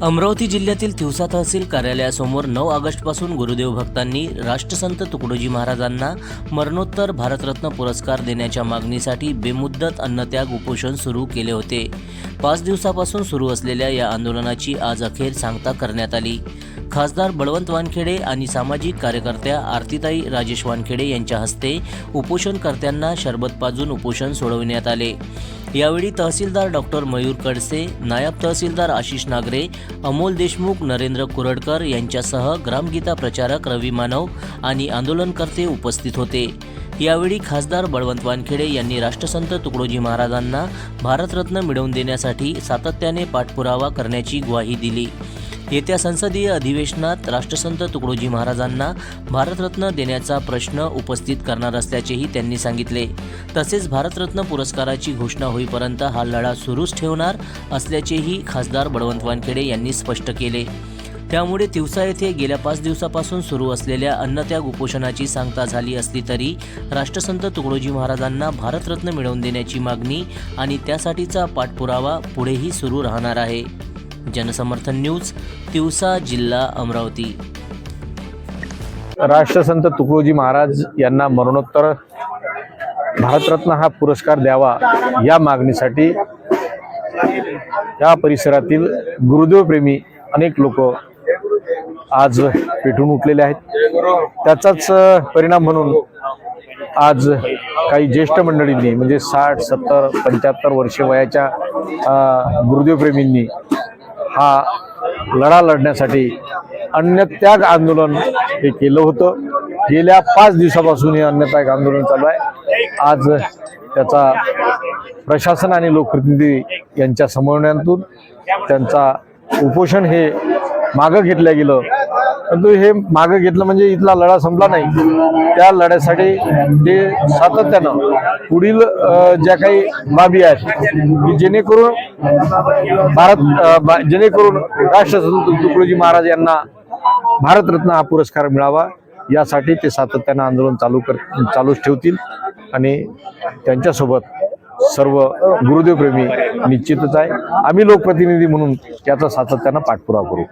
अमरावती जिल्ह्यातील तिवसा तहसील कार्यालयासमोर 9 ऑगस्टपासून गुरुदेव भक्तांनी राष्ट्रसंत तुकडोजी महाराजांना मरणोत्तर भारतरत्न पुरस्कार देण्याच्या मागणीसाठी बेमुदत अन्नत्याग उपोषण सुरू केले होते। 5 दिवसापासून सुरू असलेल्या या आंदोलनाची आज अखेर सांगता करण्यात आली। खासदार बळवंत वानखेडे आणि सामाजिक कार्यकर्त्या आरतीताई राजेश वानखेडे यांच्या हस्ते उपोषणकर्त्यांना शरबत पाजून उपोषण सोडविण्यात आले। यावेळी तहसीलदार डॉक्टर मयूर कडसे, नायब तहसीलदार आशिष नागरे, अमोल देशमुख, नरेंद्र कुरडकर यांच्यासह ग्रामगीता प्रचारक रवी मानव आणि आंदोलनकर्ते उपस्थित होते। यावेळी खासदार बळवंत वानखेडे यांनी राष्ट्रसंत तुकडोजी महाराजांना भारतरत्न मिळवून देण्यासाठी सातत्याने पाठपुरावा करण्याची ग्वाही दिली। येत्या संसदीय अधिवेशनात राष्ट्रसंत तुकडोजी महाराजांना भारतरत्न देण्याचा प्रश्न उपस्थित करणार असल्याचेही त्यांनी सांगितले। तसेच भारतरत्न पुरस्काराची घोषणा होईपर्यंत हा लढा सुरूच ठेवणार असल्याचेही खासदार बळवंत वानखेडे यांनी स्पष्ट केले। त्यामुळे तिवसा येथे गेल्या 5 दिवसापासून सुरू असलेल्या अन्नत्याग उपोषणाची सांगता झाली असली तरी राष्ट्रसंत तुकडोजी महाराजांना भारतरत्न मिळवून देण्याची मागणी आणि त्यासाठीचा पाठपुरावा पुढेही सुरू राहणार आहे। जनसमर्थन न्यूज, तिवसा, जिल्हा अमरावती। राष्ट्रसंत तुकडोजी महाराज यांना मरणोत्तर भारतरत्न हा पुरस्कार द्यावा या मागणीसाठी या परिसरातील गुरुदेव प्रेमी अनेक लोक आज पेटून उठलेले आहेत। त्याचाच परिणाम म्हणून आज काही ज्येष्ठ मंडळींनी म्हणजे 60, 70, 75 वर्षे वयाच्या गुरुदेव प्रेमींनी हा लढा लढण्यासाठी अन्नत्याग आंदोलन हे केलं होतं। गेल्या 5 दिवसापासून हे अन्नत्याग आंदोलन चालू आहे। आज त्याचा प्रशासन आणि लोकप्रतिनिधी यांच्या समन्वयातून त्यांचा उपोषण हे मागं घेतलं गेलं, परंतु हे मागं घेतलं म्हणजे इथला लढा संपला नाही। त्या लढ्यासाठी ते सातत्यानं पुढील ज्या काही बाबी आहेत की जेणेकरून राष्ट्रसंत तुकडोजी महाराज यांना भारतरत्न हा पुरस्कार मिळावा यासाठी ते सातत्यानं आंदोलन चालूच ठेवतील आणि त्यांच्यासोबत सर्व गुरुदेव प्रेमी निश्चितच आहे। आम्ही लोकप्रतिनिधी म्हणून याचा सातत्यानं पाठपुरावा करू।